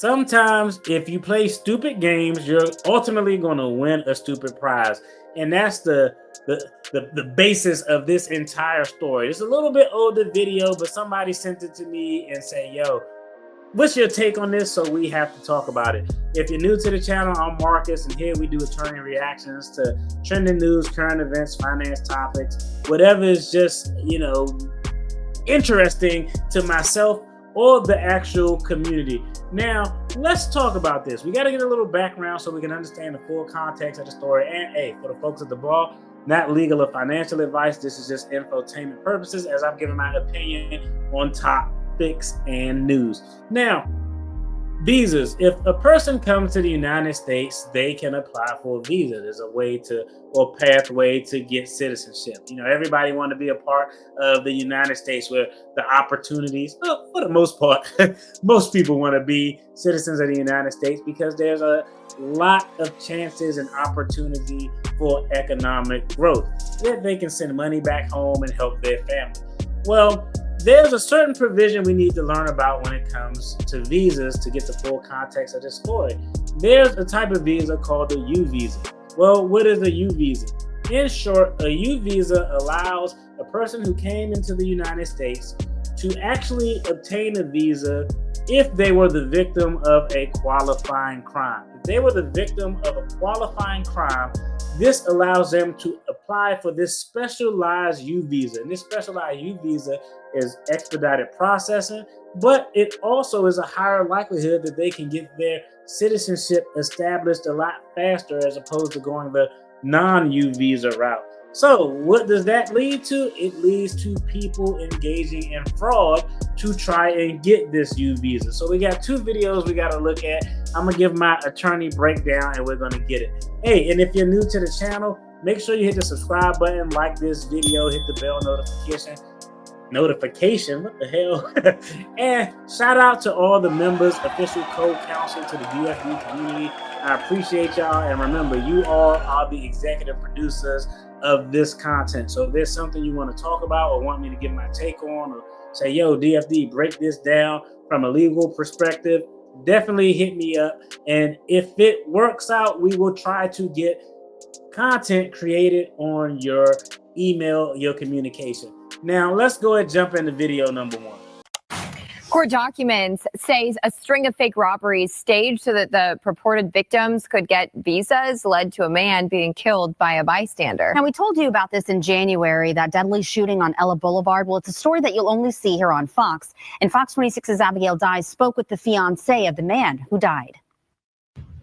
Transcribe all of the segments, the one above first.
sometimes if you play stupid games, you're ultimately going to win a stupid prize. And that's the basis of this entire story. It's a little bit older video, but somebody sent it to me and say, yo, what's your take on this? So we have to talk about it. If you're new to the channel, I'm Marcus, and here we do attorney reactions to trending news, current events, finance topics, whatever is just, interesting to myself or the actual community. Now, let's talk about this. We got to get a little background so we can understand the full context of the story. And hey, for the folks at the bar, not legal or financial advice. This is just infotainment purposes as I'm giving my opinion on topics and news. Now, visas. If a person comes to the United States, they can apply for a visa. There's a way to, or pathway to get citizenship. Everybody want to be a part of the United States where the opportunities, for the most part, most people want to be citizens of the United States because there's a lot of chances and opportunity for economic growth. That they can send money back home and help their family. Well, there's a certain provision we need to learn about when it comes to visas to get the full context of this story. There's a type of visa called a U visa. Well, what is a U visa? In short, a U visa allows a person who came into the United States to actually obtain a visa if they were the victim of a qualifying crime. If they were the victim of a qualifying crime, this allows them to apply for this specialized U visa. And this specialized U visa is expedited processing, but it also is a higher likelihood that they can get their citizenship established a lot faster as opposed to going the non-U visa route. So what does that lead to? It leads to people engaging in fraud to try and get this U visa. So we got two videos we got to look at. I'm going to give my attorney breakdown and we're going to get it. Hey, and if you're new to the channel, make sure you hit the subscribe button, like this video, hit the bell notification, what the hell? And shout out to all the members, official co-counsel to the DFD community. I appreciate y'all. And remember, you all are the executive producers of this content. So if there's something you want to talk about or want me to give my take on, or say, yo, DFD, break this down from a legal perspective, definitely hit me up. And if it works out, we will try to get content created on your email, your communication. Now, let's go ahead and jump into video number one. Court documents say a string of fake robberies staged so that the purported victims could get visas led to a man being killed by a bystander. Now, we told you about this in January, that deadly shooting on Ella Boulevard. Well, it's a story that you'll only see here on Fox. And Fox 26's Abigail Dye spoke with the fiancé of the man who died.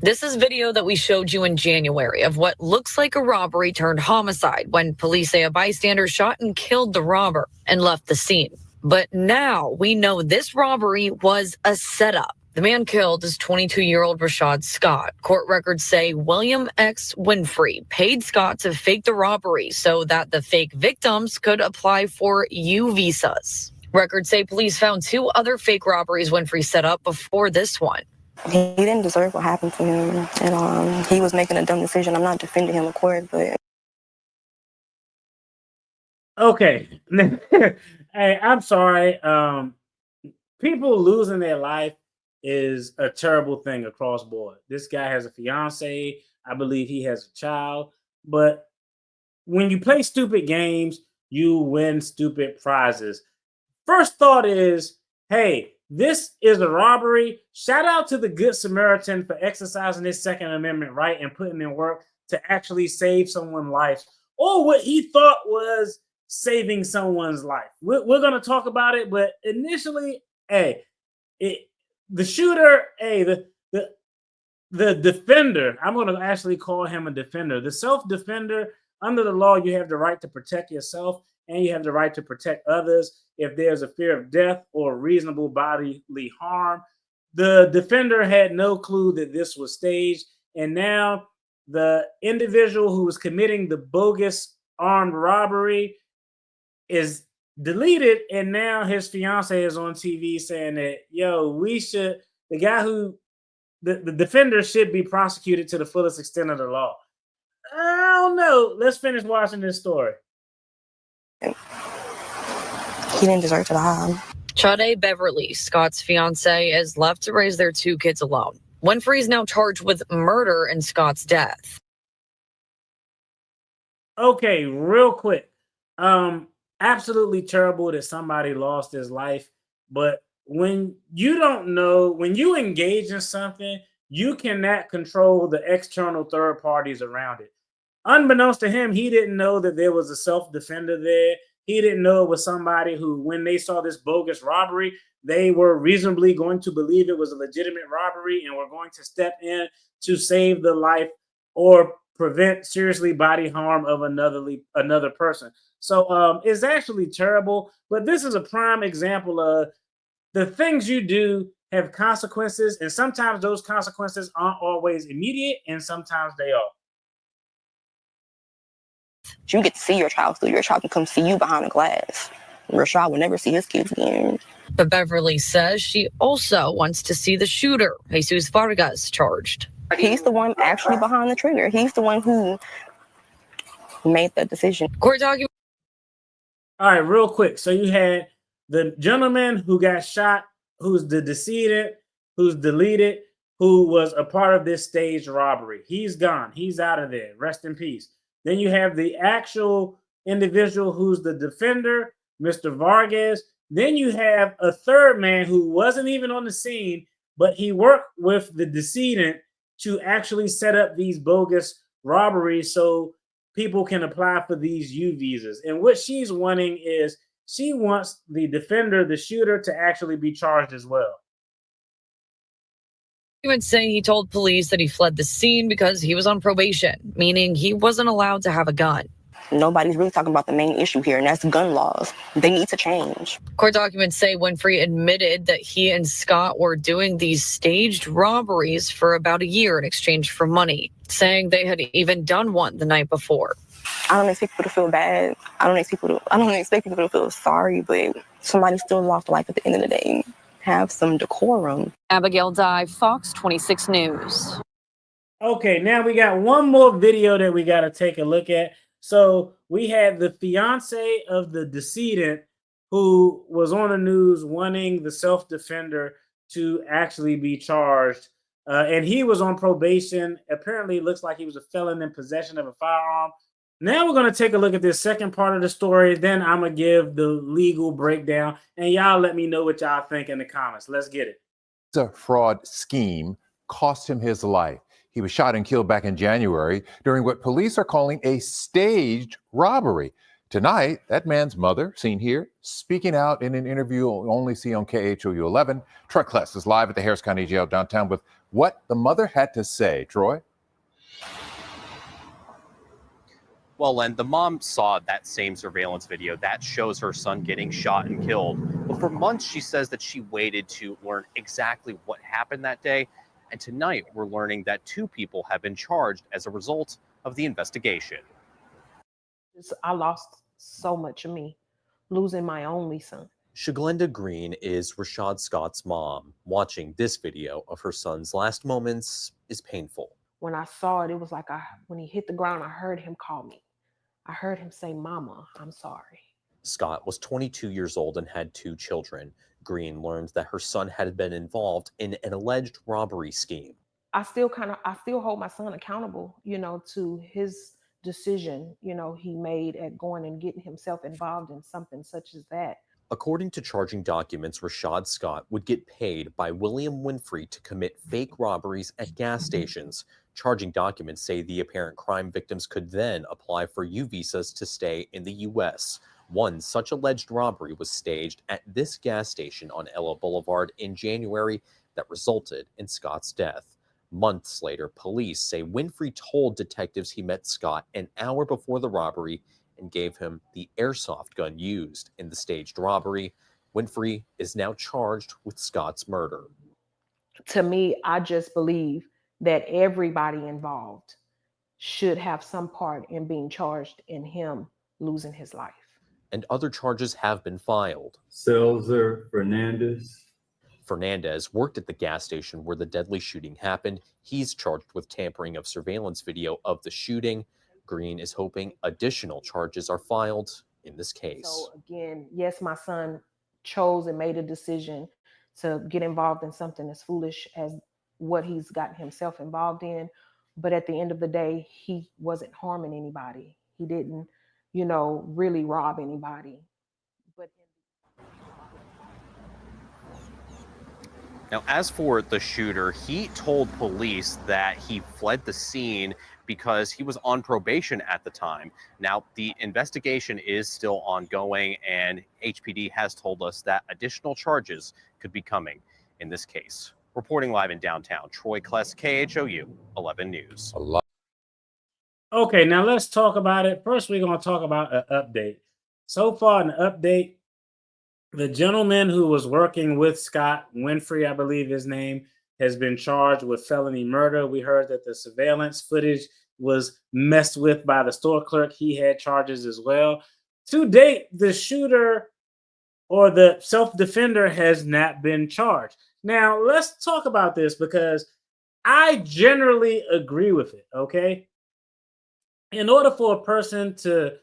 This is video that we showed you in January of what looks like a robbery turned homicide when police say a bystander shot and killed the robber and left the scene. But now we know this robbery was a setup. The man killed is 22-year-old Rashad Scott. Court records say William X. Winfrey paid Scott to fake the robbery so that the fake victims could apply for U visas. Records say police found two other fake robberies Winfrey set up before this one. He didn't deserve what happened to him, and he was making a dumb decision. I'm not defending him, of course, but... Okay. Hey, I'm sorry. People losing their life is a terrible thing across board. This guy has a fiance. I believe he has a child. But when you play stupid games, you win stupid prizes. First thought is, hey, this is a robbery. Shout out to the Good Samaritan for exercising his Second Amendment right and putting in work to actually save someone's life, or what he thought was saving someone's life. We're going to talk about it, but initially, hey, the shooter, hey, the defender, I'm going to actually call him a defender. The self-defender, under the law, you have the right to protect yourself and you have the right to protect others if there's a fear of death or reasonable bodily harm. The defender had no clue that this was staged, and now the individual who was committing the bogus armed robbery is deleted, and now his fiance is on TV saying that, yo, the guy who, the defender should be prosecuted to the fullest extent of the law. I don't know. Let's finish watching this story. He didn't deserve to die. Chade Beverly, Scott's fiance, is left to raise their 2 kids alone. Winfrey is now charged with murder in Scott's death. Okay, real quick. Absolutely terrible that somebody lost his life. But when you don't know, when you engage in something, you cannot control the external third parties around it. Unbeknownst to him, he didn't know that there was a self-defender there. He didn't know it was somebody who, when they saw this bogus robbery, they were reasonably going to believe it was a legitimate robbery and were going to step in to save the life or prevent seriously body harm of another person. So it's actually terrible, but this is a prime example of the things you do have consequences, and sometimes those consequences aren't always immediate, and sometimes they are. You get to see your child, so your child can come see you behind the glass. Rashad will never see his kids again. But Beverly says she also wants to see the shooter, Jesus Vargas, charged. He's the one actually behind the trigger. He's the one who made the decision. Court document. All right, real quick. So you had the gentleman who got shot, who's the decedent, who's deleted, who was a part of this staged robbery. He's gone. He's out of there. Rest in peace. Then you have the actual individual who's the defender, Mr. Vargas. Then you have a third man who wasn't even on the scene, but he worked with the decedent to actually set up these bogus robberies so people can apply for these U visas. And what she's wanting is she wants the defender, the shooter, to actually be charged as well. He would say he told police that he fled the scene because he was on probation, meaning he wasn't allowed to have a gun. Nobody's really talking about the main issue here, and that's gun laws. They need to change. Court documents say Winfrey admitted that he and Scott were doing these staged robberies for about a year in exchange for money, saying they had even done one the night before. I don't expect people to feel bad. I don't expect people to feel sorry, but somebody still lost life at the end of the day. Have some decorum. Abigail Dye, Fox 26 News. Okay, now we got one more video that we got to take a look at. So we had the fiance of the decedent who was on the news wanting the self-defender to actually be charged. And he was on probation. Apparently, it looks like he was a felon in possession of a firearm. Now we're going to take a look at this second part of the story. Then I'm going to give the legal breakdown. And y'all let me know what y'all think in the comments. Let's get it. The fraud scheme cost him his life. He was shot and killed back in January during what police are calling a staged robbery. Tonight, that man's mother, seen here, speaking out in an interview you'll only see on KHOU 11. Troy Kless is live at the Harris County Jail downtown with what the mother had to say. Troy? Well, Len, the mom saw that same surveillance video that shows her son getting shot and killed. But for months, she says that she waited to learn exactly what happened that day. And tonight, we're learning that 2 people have been charged as a result of the investigation. I lost so much of me, losing my only son. Shaglenda Green is Rashad Scott's mom. Watching this video of her son's last moments is painful. When I saw it, it was like when he hit the ground, I heard him call me. I heard him say, "Mama, I'm sorry." Scott was 22 years old and had 2 children. Green learned that her son had been involved in an alleged robbery scheme. I still hold my son accountable, to his decision, he made at going and getting himself involved in something such as that. According to charging documents, Rashad Scott would get paid by William Winfrey to commit fake robberies at gas stations. Charging documents say the apparent crime victims could then apply for U visas to stay in the U.S. One such alleged robbery was staged at this gas station on Ella Boulevard in January that resulted in Scott's death. Months later, police say Winfrey told detectives he met Scott an hour before the robbery and gave him the airsoft gun used in the staged robbery. Winfrey is now charged with Scott's murder. To me, I just believe that everybody involved should have some part in being charged in him losing his life. And other charges have been filed. Selzer Fernandez worked at the gas station where the deadly shooting happened. He's charged with tampering of surveillance video of the shooting. Green is hoping additional charges are filed in this case. So again, yes, my son chose and made a decision to get involved in something as foolish as what he's gotten himself involved in. But at the end of the day, he wasn't harming anybody. He didn't, really rob anybody. But Now, as for the shooter, he told police that he fled the scene because he was on probation at the time. Now, the investigation is still ongoing, and HPD has told us that additional charges could be coming in this case. Reporting live in downtown, Troy Kless, KHOU 11 News. Okay, now let's talk about it. First, we're going to talk about an update. So far, in the update, the gentleman who was working with Scott Winfrey, I believe his name, has been charged with felony murder. We heard that the surveillance footage was messed with by the store clerk. He had charges as well. To date, the shooter or the self-defender has not been charged. Now, let's talk about this because I generally agree with it, okay? In order for a person to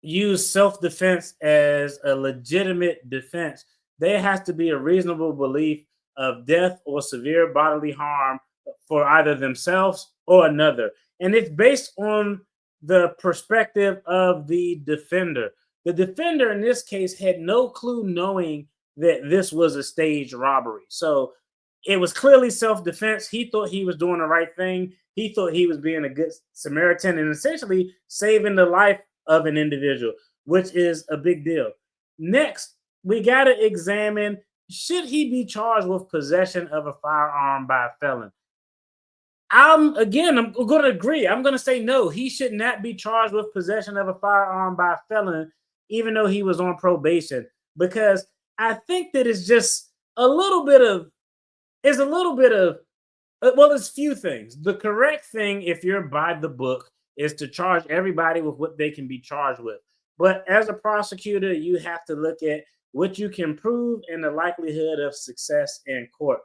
use self-defense as a legitimate defense, there has to be a reasonable belief of death or severe bodily harm for either themselves or another. And it's based on the perspective of the defender. The defender in this case had no clue knowing that this was a staged robbery. So it was clearly self-defense. He thought he was doing the right thing. He thought he was being a good Samaritan and essentially saving the life of an individual, which is a big deal. Next, we got to examine, should he be charged with possession of a firearm by a felon? I'm going to agree. I'm going to say no. He should not be charged with possession of a firearm by a felon, even though he was on probation, because I think that it's just well, it's few things. The correct thing, if you're by the book, is to charge everybody with what they can be charged with. But as a prosecutor, you have to look at what you can prove and the likelihood of success in court.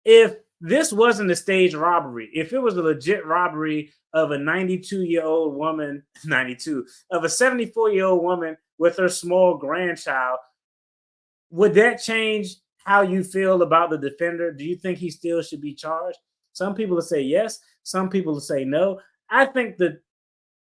If this wasn't a staged robbery, if it was a legit robbery of a 92-year-old woman, of a 74-year-old woman with her small grandchild, would that change how you feel about the defender? Do you think he still should be charged? Some people will say yes. Some people will say no. I think the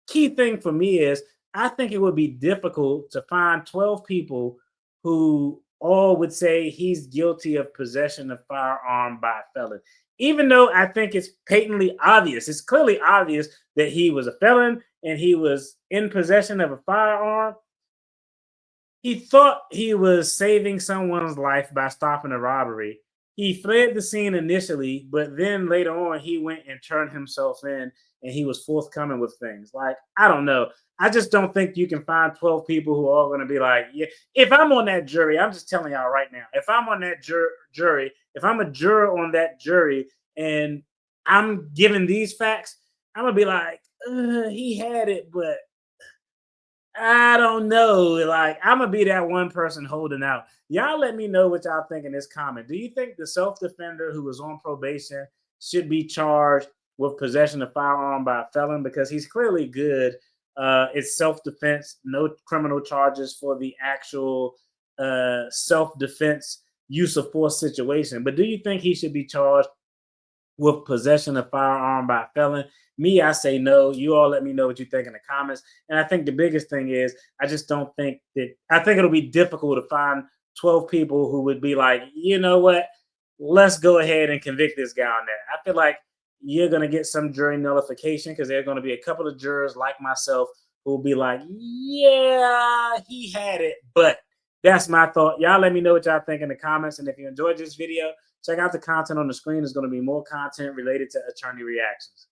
key thing for me is I think it would be difficult to find 12 people who all would say he's guilty of possession of firearm by a felon. Even though I think it's patently obvious, it's clearly obvious that he was a felon and he was in possession of a firearm. He thought he was saving someone's life by stopping a robbery. He fled the scene initially, but then later on, he went and turned himself in and he was forthcoming with things. Like, I don't know. I just don't think you can find 12 people who are all going to be like, yeah. If I'm on that jury, I'm just telling y'all right now, if I'm on that jury, if I'm a juror on that jury and I'm given these facts, I'm going to be like, he had it, but I don't know. Like, I'm gonna be that one person holding out. Y'all let me know what y'all think in this comment. Do you think the self-defender who was on probation should be charged with possession of firearm by a felon? Because he's clearly good. It's self-defense, no criminal charges for the actual self-defense use of force situation. But do you think he should be charged with possession of firearm by a felon? Me, I say no. You all let me know what you think in the comments. And I think the biggest thing is I think it'll be difficult to find 12 people who would be like, you know what, let's go ahead and convict this guy on that. I feel like you're going to get some jury nullification because there are going to be a couple of jurors like myself who will be like, yeah, he had it. But that's my thought. Y'all let me know what y'all think in the comments. And if you enjoyed this video, check out the content on the screen. There's going to be more content related to attorney reactions.